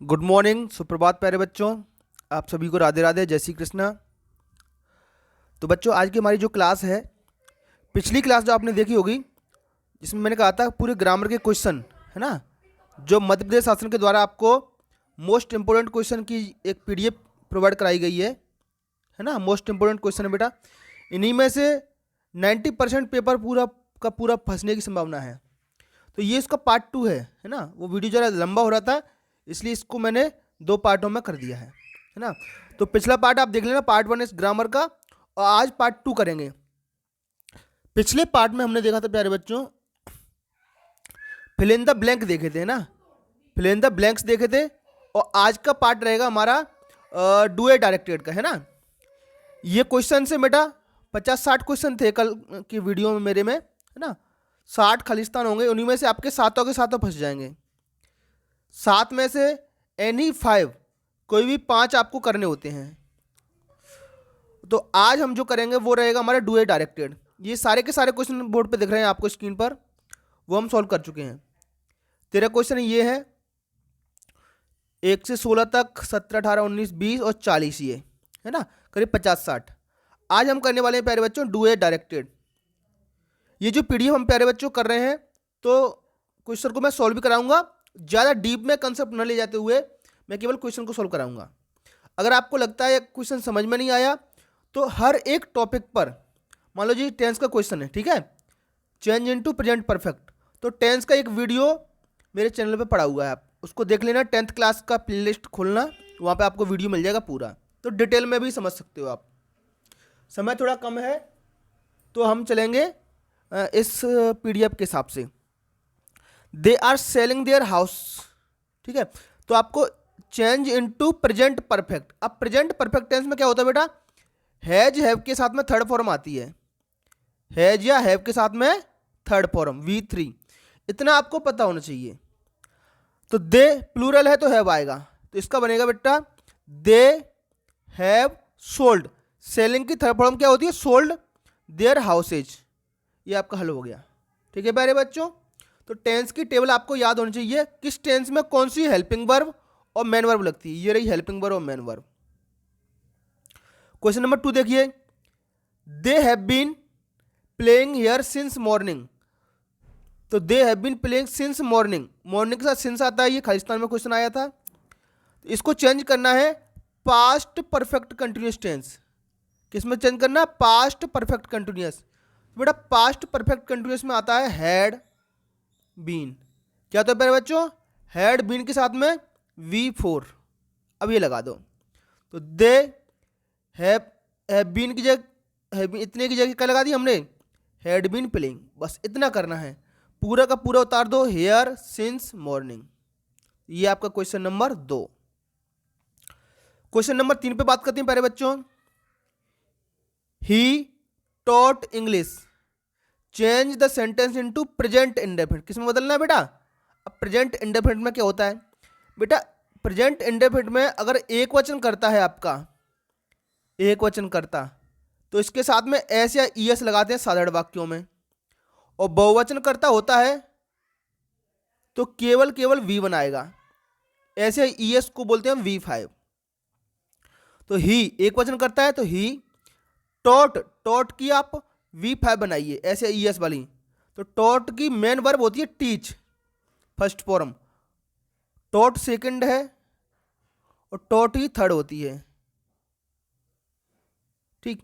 Good morning, सुप्रभात प्यारे बच्चों। आप सभी को राधे राधे, जय श्री कृष्णा। तो बच्चों, आज की हमारी जो क्लास है, पिछली क्लास जो आपने देखी होगी, जिसमें मैंने कहा था पूरे ग्रामर के क्वेश्चन है ना, जो मध्य प्रदेश शासन के द्वारा आपको मोस्ट इंपोर्टेंट क्वेश्चन की एक पीडीएफ प्रोवाइड कराई गई है ना। मोस्ट इंपोर्टेंट क्वेश्चन है बेटा, इन्हीं में से 90% पेपर पूरा का पूरा फंसने की संभावना है। तो ये इसका पार्ट 2 है ना। वो वीडियो ज़रा लंबा हो रहा था, इसलिए इसको मैंने 2 पार्टों में कर दिया है ना। तो पिछला पार्ट आप देख लेना, पार्ट 1 इस ग्रामर का, और आज पार्ट 2 करेंगे। पिछले पार्ट में हमने देखा था प्यारे बच्चों, फिल इन द ब्लैंक देखे थे ना, फिल इन द ब्लैंक्स देखे थे। और आज का पार्ट रहेगा हमारा डू ए डायरेक्टेड का, है ना। ये क्वेश्चन से बेटा 50-60 क्वेश्चन थे कल की वीडियो में मेरे में, है ना। 60 खालिस्तान होंगे, उन्हीं में से आपके सातों के सातों फंस जाएंगे। 7 में से एनी 5, कोई भी 5 आपको करने होते हैं। तो आज हम जो करेंगे वो रहेगा हमारा डू ए डायरेक्टेड। ये सारे के सारे क्वेश्चन बोर्ड पे दिख रहे हैं आपको स्क्रीन पर, वो हम सॉल्व कर चुके हैं। तेरा क्वेश्चन ये है 1 से 16 तक, 17, 18, 19, 20 और 40, ये है ना, करीब 50-60। आज हम करने वाले हैं प्यारे बच्चों डू ए डायरेक्टेड। ये जो पीडीएफ हम प्यारे बच्चों कर रहे हैं, तो क्वेश्चन को मैं सॉल्व भी कराऊंगा। ज़्यादा डीप में कंसेप्ट न ले जाते हुए मैं केवल क्वेश्चन को सॉल्व कराऊंगा। अगर आपको लगता है क्वेश्चन समझ में नहीं आया, तो हर एक टॉपिक पर, मान लो जी टेंस का क्वेश्चन है, ठीक है, चेंज इनटू प्रेजेंट परफेक्ट, तो टेंस का एक वीडियो मेरे चैनल पे पड़ा हुआ है, आप उसको देख लेना। 10th क्लास का प्लेलिस्ट खोलना, वहाँ पे आपको वीडियो मिल जाएगा पूरा, तो डिटेल में भी समझ सकते हो आप। समय थोड़ा कम है, तो हम चलेंगे इस पीडीएफ के हिसाब से। They are selling their house, ठीक है। तो आपको चेंज इनटू प्रेजेंट परफेक्ट। अब प्रेजेंट परफेक्ट टेंस में क्या होता है बेटा, हैज हैव के साथ में थर्ड फॉर्म आती है, हैज या हैव के साथ में थर्ड फॉर्म V3, इतना आपको पता होना चाहिए। तो दे प्लूरल है तो हैव आएगा, तो इसका बनेगा बेटा दे हैव सोल्ड। सेलिंग की थर्ड फॉर्म क्या होती है, सोल्ड देयर हाउसेज। ये आपका हल हो गया, ठीक है प्यारे बच्चों। तो टेंस की टेबल आपको याद होनी चाहिए, किस टेंस में कौन सी हेल्पिंग वर्ब और मेन वर्ब लगती है। ये रही हेल्पिंग वर्ब और मेन वर्ब। क्वेश्चन नंबर 2 देखिए, they have been playing here since morning. तो they have been playing since morning, morning के साथ सिंस आता है, ये खालिस्तान में क्वेश्चन आया था। तो इसको चेंज करना है पास्ट परफेक्ट कंटिन्यूस टेंस। किसमें चेंज करना है, पास्ट परफेक्ट कंटिन्यूस। बेटा पास्ट परफेक्ट कंटिन्यूस में आता है हैड बीन। क्या होता है प्यारे बच्चों, हैड बीन के साथ में V4। अब ये लगा दो, तो दे हैव बीन की जगह, इतने की जगह क्या लगा दी हमने, हैड बीन प्लेइंग। बस इतना करना है, पूरा का पूरा उतार दो हेयर सिंस मॉर्निंग। ये आपका क्वेश्चन नंबर 2। क्वेश्चन नंबर 3 पे बात करते हैं प्यारे बच्चों। He taught English, change the sentence into present indefinite. किसमें बदलना है बेटा, अब प्रेजेंट इंडेफिनिट में क्या होता है बेटा, प्रेजेंट इंडेफिनिट में अगर एक वचन करता है आपका, एक वचन करता, तो इसके साथ में एस या ईएस लगाते हैं साधारण वाक्यों में। और बहुवचन करता होता है तो केवल केवल V1 आएगा, ऐसे ईएस को बोलते हैं V5। तो ही एक वचन करता है तो ही, टॉट, टॉट की आप V5 बनाइए ऐसे ईएस वाली। तो टॉट की मेन वर्ब होती है teach, first form, taught second है और टॉट ही थर्ड होती है, ठीक।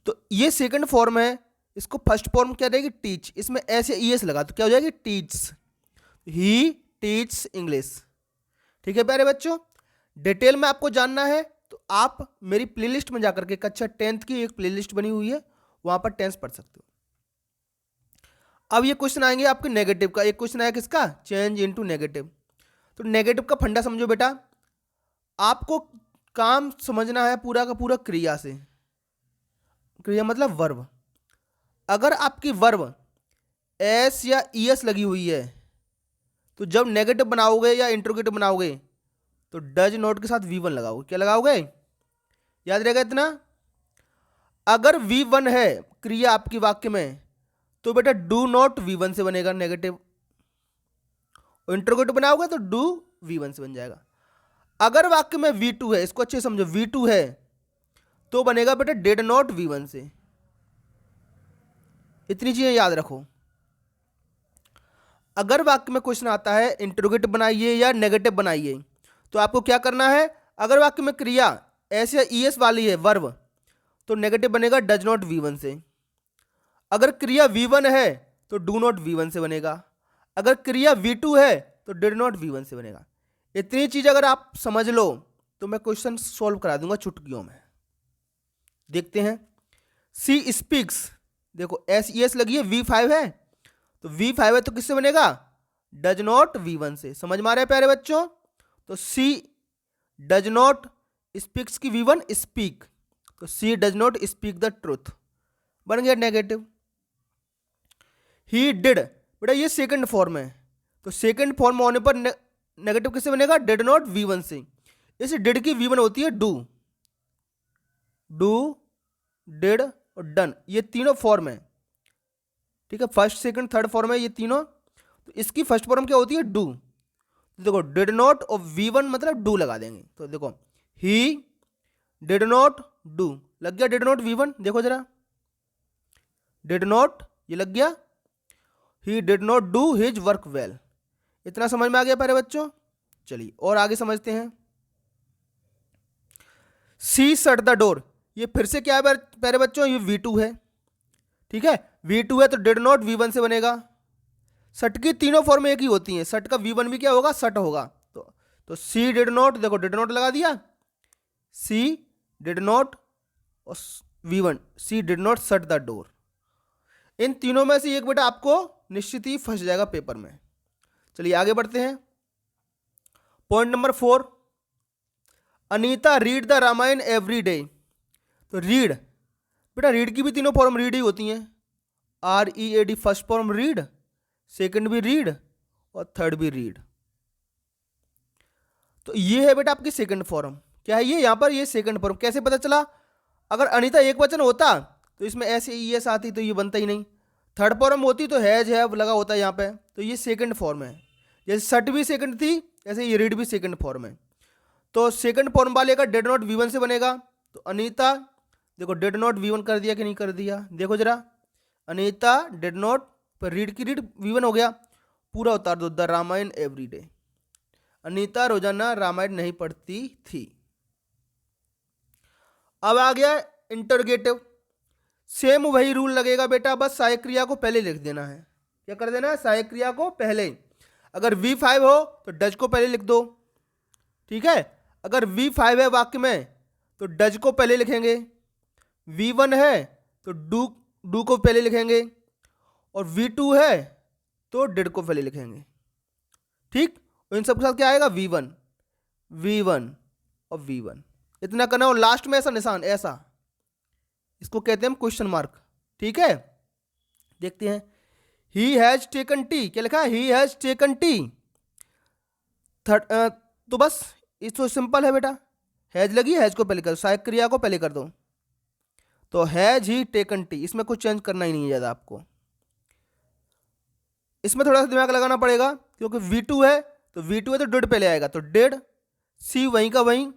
तो ये सेकंड फॉर्म है, इसको फर्स्ट फॉर्म क्या रहेगी, टीच। इसमें ऐसे ईएस लगा तो क्या हो जाएगी, टीच। ही टीच इंग्लिश, ठीक है प्यारे बच्चों। डिटेल में आपको जानना है तो आप मेरी प्लेलिस्ट में जाकर के, कक्षा 10th की एक प्लेलिस्ट बनी हुई है, वहां पर टेंस पढ़ सकते हो। अब ये क्वेश्चन आएंगे आपके नेगेटिव का। एक क्वेश्चन आया किसका, चेंज इनटू नेगेटिव। तो नेगेटिव का फंडा समझो बेटा, आपको काम समझना है पूरा का पूरा क्रिया से। क्रिया मतलब वर्ब। अगर आपकी वर्ब एस या ईएस लगी हुई है, तो जब नेगेटिव बनाओगे या इंट्रोगेटिव बनाओगे तो डज नॉट के साथ V1 लगाओगे। क्या लगाओगे, याद रहेगा इतना। अगर V1 है क्रिया आपकी वाक्य में, तो बेटा डू नॉट V1 से बनेगा नेगेटिव, और इंट्रोगेटिव बनाओगे तो डू V1 से बन जाएगा। अगर वाक्य में V2 है, इसको अच्छे समझो, V2 है तो बनेगा बेटा डिड नॉट V1 से। इतनी चीजें याद रखो। अगर वाक्य में क्वेश्चन आता है इंटरोगेटिव बनाइए या नेगेटिव बनाइए, तो आपको क्या करना है, अगर वाक्य में क्रिया एस या ईएस वाली है वर्ब, तो नेगेटिव बनेगा डज नॉट V1 से। अगर क्रिया V1 है तो डू नॉट V1 से बनेगा। अगर क्रिया V2 है तो डिड नॉट V1 से बनेगा। इतनी चीज अगर आप समझ लो तो मैं क्वेश्चन सॉल्व करा दूंगा चुटकियों में। देखते हैं, सी स्पीक्स, देखो एस ई एस लगी है, V5 है, तो V5 है तो किससे बनेगा, डज नॉट V1 से। समझ में आ रहा है प्यारे बच्चों? तो सी डज नॉट स्पीक्स की V1 स्पीक, तो she does not speak the truth, बन गया नेगेटिव। ही डिड, बेटा ये सेकंड फॉर्म है, तो सेकंड फॉर्म होने पर नेगेटिव किससे बनेगा, डिड नॉट V1 से। इस डिड की V1 होती है डू, डू, डिड और डन, ये तीनों फॉर्म है, ठीक है, फर्स्ट सेकंड थर्ड फॉर्म है ये तीनों। तो इसकी फर्स्ट फॉर्म क्या होती है, डू। तो देखो डिड नॉट और V1 मतलब डू लगा देंगे, तो देखो ही डिड नॉट डू, लग गया डिड नॉट V1, देखो जरा, डिड नॉट ये लग गया, he did not do his work well. इतना समझ में आ गया प्यारे बच्चों? चलिए और आगे समझते हैं। सी शट द डोर, ये फिर से क्या है प्यारे बच्चों, ये V2 है, ठीक है, V2 है तो डिड नॉट V1 से बनेगा। सट की तीनों फॉर्म एक ही होती हैं, सट का V1 भी क्या होगा, सट होगा। तो सी डिड नॉट, देखो डिड नॉट लगा दिया, सी डिड नॉट और V1, she did not shut the door. इन तीनों में से एक बेटा आपको निश्चित ही फंस जाएगा पेपर में। चलिए आगे बढ़ते हैं। Point number 4, Anita read the Ramayana every day. तो रीड, बेटा रीड की भी तीनों फॉर्म रीड ही होती हैं, READ first form read, second भी रीड और थर्ड भी रीड। तो ये है बेटा आपकी सेकंड फॉर्म, क्या है ये, यहां पर ये सेकंड फॉर्म। कैसे पता चला, अगर अनीता एक वचन होता तो इसमें ऐसे ES आती, तो ये बनता ही नहीं। थर्ड फॉर्म होती तो हैज हैव लगा होता है यहाँ पे, तो ये सेकंड फॉर्म है। जैसे सट भी सेकंड थी, ऐसे ये रीड भी सेकंड फॉर्म है। तो सेकंड फॉर्म वाले का डिड नॉट V1 से बनेगा। तो अनीता, देखो डिड नॉट V1 कर दिया कि नहीं कर दिया, देखो जरा, अनीता डिड नॉट, पर रीड की रीड V1 हो गया, पूरा उतार दो, the Ramayana every day, Anita रोजाना रामायण नहीं पढ़ती थी। अब आ गया इंटरोगेटिव, सेम वही रूल लगेगा बेटा, बस सहायक क्रिया को पहले लिख देना है। क्या कर देना है, सहायक क्रिया को पहले। अगर V5 हो तो डज को पहले लिख दो, ठीक है, अगर V5 है वाक्य में तो डज को पहले लिखेंगे, V1 है तो डू को पहले लिखेंगे, और V2 है तो डिड को पहले लिखेंगे, ठीक। इन सबके साथ क्या आएगा, V1 और V1, इतना करना। और लास्ट में ऐसा निशान, ऐसा, इसको कहते हैं हम क्वेश्चन मार्क, ठीक है। देखते हैं, ही हैज टेकन टी, क्या लिखा है, ही हैज टेकन टी। तो बस इस तो सिंपल है बेटा, हैज लगी, हैज को पहले कर दो, सहायक क्रिया को पहले कर दो, तो हैज ही टेकन टी, इसमें कुछ चेंज करना ही नहीं है ज़्यादा आपको। इसमें थोड़ा सा दिमाग लगाना पड़ेगा, क्योंकि V2 है तो डिड पहले आएगा, तो डिड, सी वहीं का वहीं,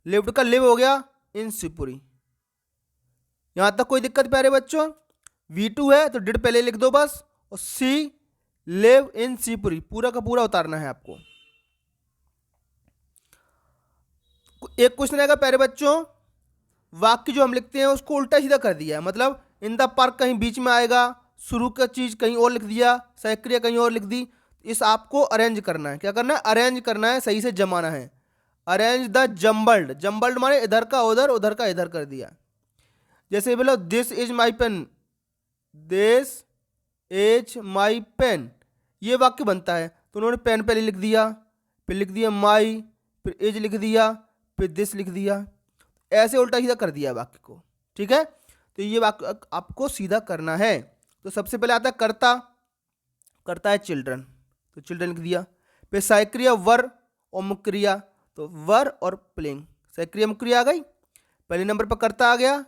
लिव्ड का लिव हो गया, इन शिवपुरी। यहां तक कोई दिक्कत प्यारे बच्चों? V2 है तो डिड पहले लिख दो बस, और सी लिव इन शिवपुरी, पूरा का पूरा उतारना है आपको। एक क्वेश्चन आएगा प्यारे बच्चों, वाक्य जो हम लिखते हैं उसको उल्टा सीधा कर दिया है, मतलब इन द पार्क कहीं बीच में आएगा, शुरू का चीज कहीं और लिख दिया, सहायक क्रिया कहीं और लिख दी। इस आपको अरेंज करना है, क्या करना है, अरेंज करना है, सही से जमाना है। अरेंज द जम्बल्ड, जम्बल्ड माने इधर का उधर, उधर का इधर कर दिया। जैसे बोलो this is my pen, this is my pen, ये वाक्य बनता है, तो उन्होंने पेन पहले लिख दिया, फिर लिख दिया माई, फिर इज लिख दिया, फिर दिस लिख दिया, ऐसे उल्टा सीधा कर दिया वाक्य को, ठीक है। तो ये वाक्य आपको सीधा करना है। तो सबसे पहले आता है करता, करता है चिल्ड्रन, तो चिल्ड्रन लिख दिया। फिर सहायक क्रिया वर और मुख्य क्रिया, तो वर और प्लेइंग, सहायक क्रिया मुख्य क्रिया आ गई, पहले नंबर पर करता आ गया,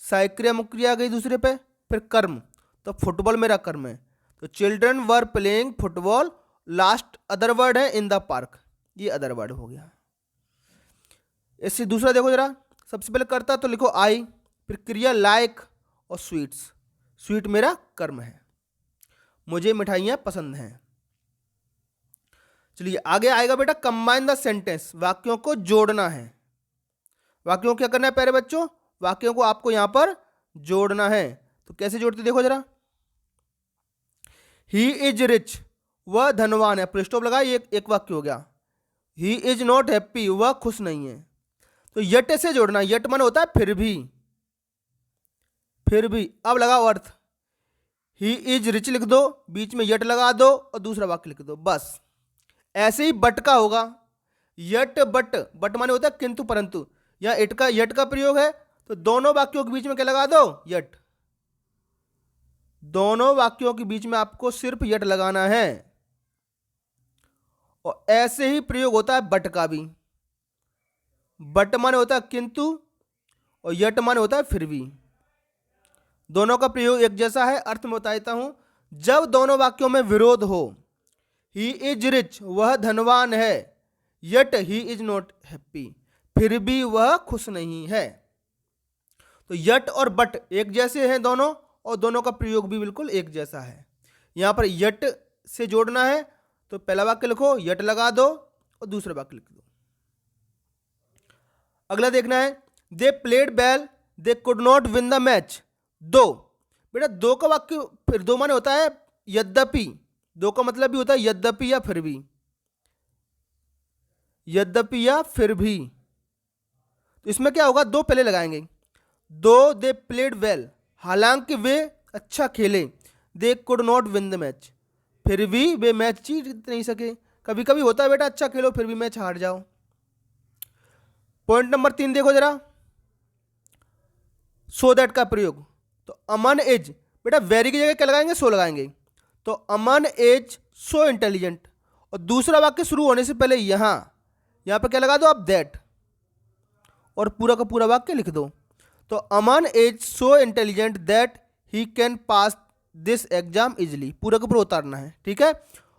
सहायक क्रिया मुख्य क्रिया आ गई दूसरे पे, फिर कर्म, तो फुटबॉल मेरा कर्म है, तो children were playing football, last other word है इन द पार्क, ये अदर वर्ड हो गया। इससे दूसरा देखो जरा, सबसे पहले कर्ता तो लिखो आई, फिर क्रिया लाइक और स्वीट्स। स्वीट मेरा कर्म है, मुझे मिठाइयाँ पसंद हैं। चलिए आगे आएगा बेटा कंबाइन द सेंटेंस, वाक्यों को जोड़ना है। वाक्यों को क्या करना है प्यारे बच्चों, वाक्यों को आपको यहां पर जोड़ना है। तो कैसे जोड़ते देखो जरा, ही इज रिच, वह धनवान है, फुल स्टॉप लगा, एक वाक्य हो गया। ही इज नॉट हैप्पी, वह खुश नहीं है। तो यट से जोड़ना, यट मन होता है फिर भी, फिर भी। अब लगाओ अर्थ, ही इज रिच लिख दो, बीच में यट लगा दो और दूसरा वाक्य लिख दो, बस। ऐसे ही बट का होगा, यट बट, बट माने होता है किंतु परंतु, या यट का प्रयोग है तो दोनों वाक्यों के बीच में क्या लगा दो, यट। दोनों वाक्यों के बीच में आपको सिर्फ यट लगाना है। और ऐसे ही प्रयोग होता है बट का भी, बट माने होता है किंतु और यट माने होता है फिर भी। दोनों का प्रयोग एक जैसा है। अर्थ में बता देता हूं, जब दोनों वाक्यों में विरोध हो, ही इज रिच, वह धनवान है, yet he is not happy, फिर भी वह खुश नहीं है। तो यट और बट एक जैसे हैं दोनों, और दोनों का प्रयोग भी बिल्कुल एक जैसा है। यहां पर यट से जोड़ना है तो पहला वाक्य लिखो, यट लगा दो और दूसरा वाक्य लिख दो। अगला देखना है, they played well, they could not win the match. दो, बेटा दो का वाक्य, फिर दो माने होता है यद्यपि, दो का मतलब भी होता है यद्यपि या फिर भी, यद्यपि या फिर भी। तो इसमें क्या होगा, दो पहले लगाएंगे, दो दे प्लेड वेल, हालांकि वे अच्छा खेले, they could not win the match, फिर भी वे मैच जीत नहीं सके। कभी कभी होता है बेटा अच्छा खेलो फिर भी मैच हार जाओ। पॉइंट नंबर 3 देखो जरा, सो दैट का प्रयोग। तो अमन इज, बेटा वेरी की जगह क्या लगाएंगे, सो लगाएंगे। तो अमन इज सो इंटेलिजेंट, और दूसरा वाक्य शुरू होने से पहले यहां पर क्या लगा दो आप, दैट, और पूरा का पूरा वाक्य लिख दो। तो Aman is so intelligent that he can pass this exam easily, पूरा का पूरा उतारना है, ठीक है।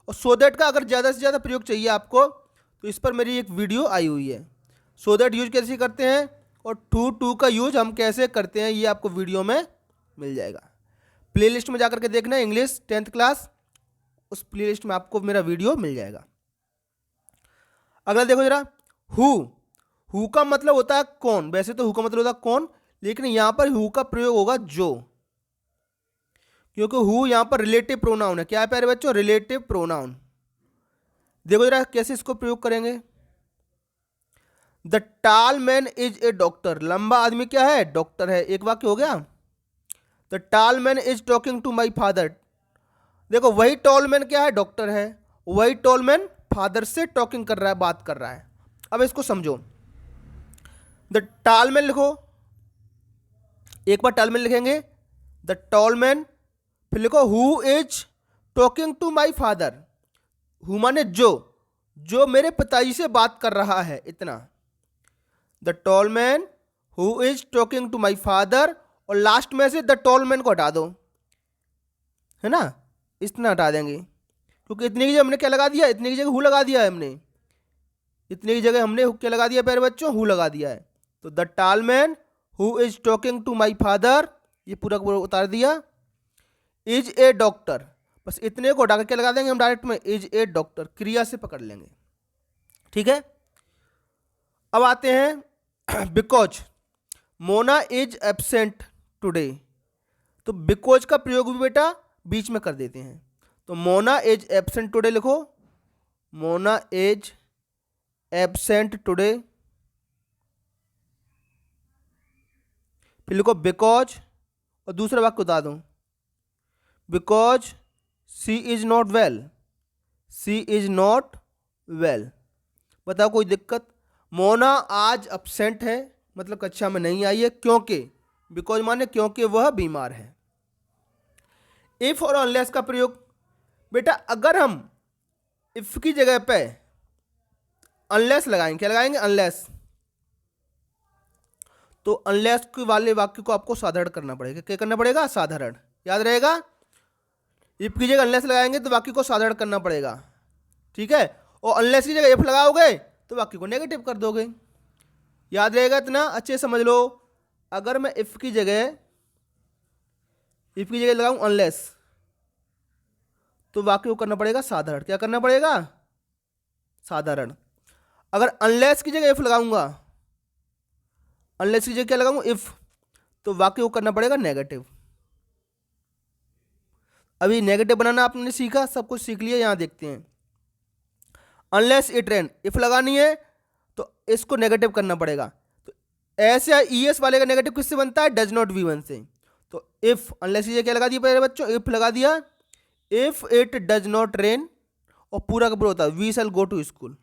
और सो दैट का अगर ज़्यादा से ज़्यादा प्रयोग चाहिए आपको तो इस पर मेरी एक वीडियो आई हुई है, सो दैट यूज कैसे करते हैं और टू का यूज हम कैसे करते हैं, ये आपको वीडियो में मिल जाएगा। प्लेलिस्ट में जाकर के देखना है इंग्लिश 10th क्लास, उस प्लेलिस्ट में आपको मेरा वीडियो मिल जाएगा। अगला देखो जरा, हु का मतलब होता है कौन, वैसे तो हु का मतलब होता है कौन, लेकिन यहां पर हु का प्रयोग होगा जो, क्योंकि हु यहां पर रिलेटिव प्रोनाउन है। क्या है प्यारे बच्चों, रिलेटिव प्रोनाउन। देखो जरा कैसे इसको प्रयोग करेंगे, the tall man is a doctor, लंबा आदमी क्या है, डॉक्टर है, एक वाक्य हो गया। The tall man is talking to my father, देखो वही टॉल मैन क्या है, डॉक्टर है, वही टॉल मैन फादर से टॉकिंग कर रहा है, बात कर रहा है। अब इसको समझो, द टाल मैन लिखो, एक बार टाल मैन लिखेंगे, द टॉल मैन, फिर लिखो who is talking to my father, who माने जो मेरे पिताजी से बात कर रहा है, इतना। The tall man who is talking to my father, और लास्ट में से द टॉल मैन को हटा दो, है ना, इतना हटा देंगे, क्योंकि इतने की जगह हमने क्या लगा दिया, इतने की जगह हु लगा दिया है हमने, इतने की जगह हमने क्या लगा दिया प्यारे बच्चों, हु लगा दिया है। तो the tall man who is talking to my father, ये पूरा पूरा उतार दिया, इज ए डॉक्टर, बस इतने को हटा के लगा देंगे हम डायरेक्ट में, इज ए डॉक्टर, क्रिया से पकड़ लेंगे, ठीक है। अब आते हैं because, Mona is absent today, तो बिकॉज का प्रयोग भी बेटा बीच में कर देते हैं। तो मोना इज एब्सेंट टुडे लिखो, मोना इज एब्सेंट टुडे, फिर लिखो बिकॉज, और दूसरा वाक्य बता दो, because she is not well, she is not well. बताओ कोई दिक्कत, मोना आज एब्सेंट है, मतलब कक्षा में नहीं आई है, क्योंकि, बिकॉज माने क्योंकि वह बीमार है। इफ और अनलेस का प्रयोग, बेटा अगर हम इफ की जगह पे अनलेस लगाएंगे, क्या लगाएंगे, अनलेस, तो अनलेस के वाले वाक्य को आपको साधारण करना पड़ेगा। क्या करना पड़ेगा, साधारण, याद रहेगा। इफ की जगह अनलेस लगाएंगे तो वाक्य को साधारण करना पड़ेगा, ठीक है। और अनलेस की जगह इफ लगाओगे तो वाक्य को नेगेटिव कर दोगे। याद रहेगा इतना अच्छे समझ लो। अगर मैं इफ की जगह लगाऊं अनलेस, तो वाक्य को करना पड़ेगा साधारण। क्या करना पड़ेगा? साधारण। अगर अनलेस की जगह इफ लगाऊंगा, अनलेस की जगह क्या लगाऊंगा? इफ, तो वाक्य को करना पड़ेगा नेगेटिव। अभी नेगेटिव बनाना आपने सीखा, सब कुछ सीख लिया। यहां देखते हैं, अनलेस इट रेन, इफ लगानी है तो इसको नेगेटिव करना पड़ेगा। तो ऐसे ईएस वाले का नेगेटिव किससे बनता है? डज नॉट वी1 से। तो इफ, अनलेस ये क्या लगा दिया पहले बच्चों? इफ लगा दिया। If it does not rain, और पूरा का पूरा होता है we shall go to school.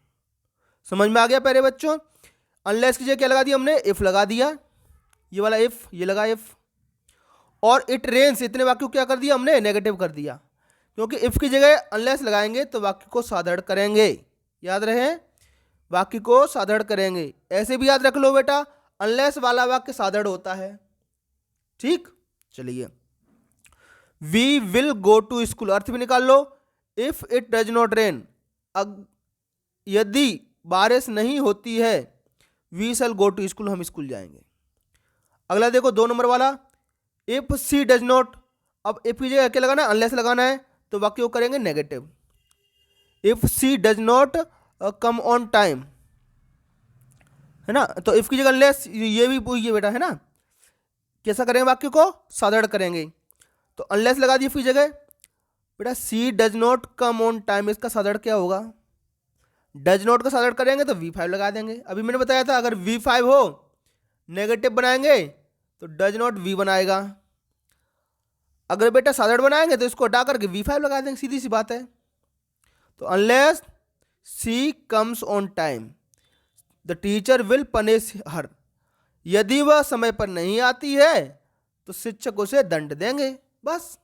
समझ में आ गया पहले बच्चों? अनलेस की जगह क्या लगा दिया हमने? इफ लगा दिया, ये वाला इफ, ये लगा इफ। और इट रेन्स, इतने वाक्य को क्या कर दिया हमने? नेगेटिव कर दिया। क्योंकि इफ की जगह अनलेस लगाएंगे तो वाक्य को साधारण करेंगे। याद रहे, वाक्य को साधारण करेंगे। ऐसे भी याद रख लो बेटा, अनलेस वाला वाक्य साधारण होता है। ठीक, चलिए, we will go to school, अर्थ भी निकाल लो। If it does not rain, यदि बारिश नहीं होती है, we shall go to school, हम स्कूल जाएंगे। अगला देखो 2 नंबर वाला, इफ सी डज नॉट, अब इफ की जगह क्या लगाना है? अनलेस लगाना है, तो वाक्य को करेंगे negative. If she does not come on time, है ना, तो इफ की जगह अनलेस, ये भी ये बेटा है ना, कैसा करेंगे? वाक्य को साधारण करेंगे। तो अनलेस लगा दी इफ की जगह बेटा, she does not come on time, इसका साधारण क्या होगा? डज नॉट का साधारण करेंगे तो V5 लगा देंगे। अभी मैंने बताया था, अगर V5 हो, नेगेटिव बनाएंगे तो डज नॉट V बनाएगा। अगर बेटा साधारण बनाएंगे तो इसको हटा करके V5 लगा देंगे, सीधी सी बात है। तो unless she comes on time, the teacher will punish her, यदि वह समय पर नहीं आती है तो शिक्षक उसे दंड देंगे। बस।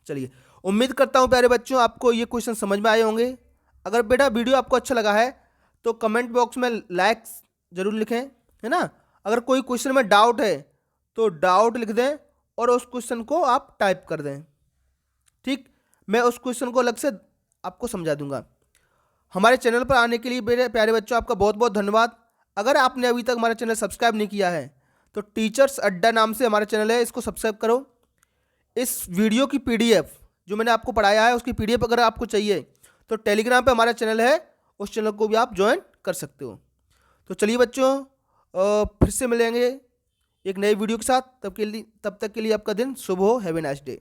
चलिए, उम्मीद करता हूं प्यारे बच्चों आपको ये क्वेश्चन समझ में आए होंगे। अगर बेटा वीडियो आपको अच्छा लगा है तो कमेंट बॉक्स में लाइक जरूर लिखें, है ना। अगर कोई क्वेश्चन में डाउट है तो डाउट लिख दें और उस क्वेश्चन को आप टाइप कर दें। ठीक, मैं उस क्वेश्चन को अलग से आपको समझा दूंगा। हमारे चैनल पर आने के लिए मेरे प्यारे बच्चों आपका बहुत बहुत धन्यवाद। अगर आपने अभी तक हमारा चैनल सब्सक्राइब नहीं किया है तो टीचर्स अड्डा नाम से हमारा चैनल है, इसको सब्सक्राइब करो। इस वीडियो की PDF जो मैंने आपको पढ़ाया है उसकी PDF अगर आपको चाहिए तो टेलीग्राम पे हमारा चैनल है, उस चैनल को भी आप ज्वाइन कर सकते हो। तो चलिए बच्चों, फिर से मिलेंगे एक नई वीडियो के साथ। तब तक के लिए आपका दिन शुभ हो। Have a nice day.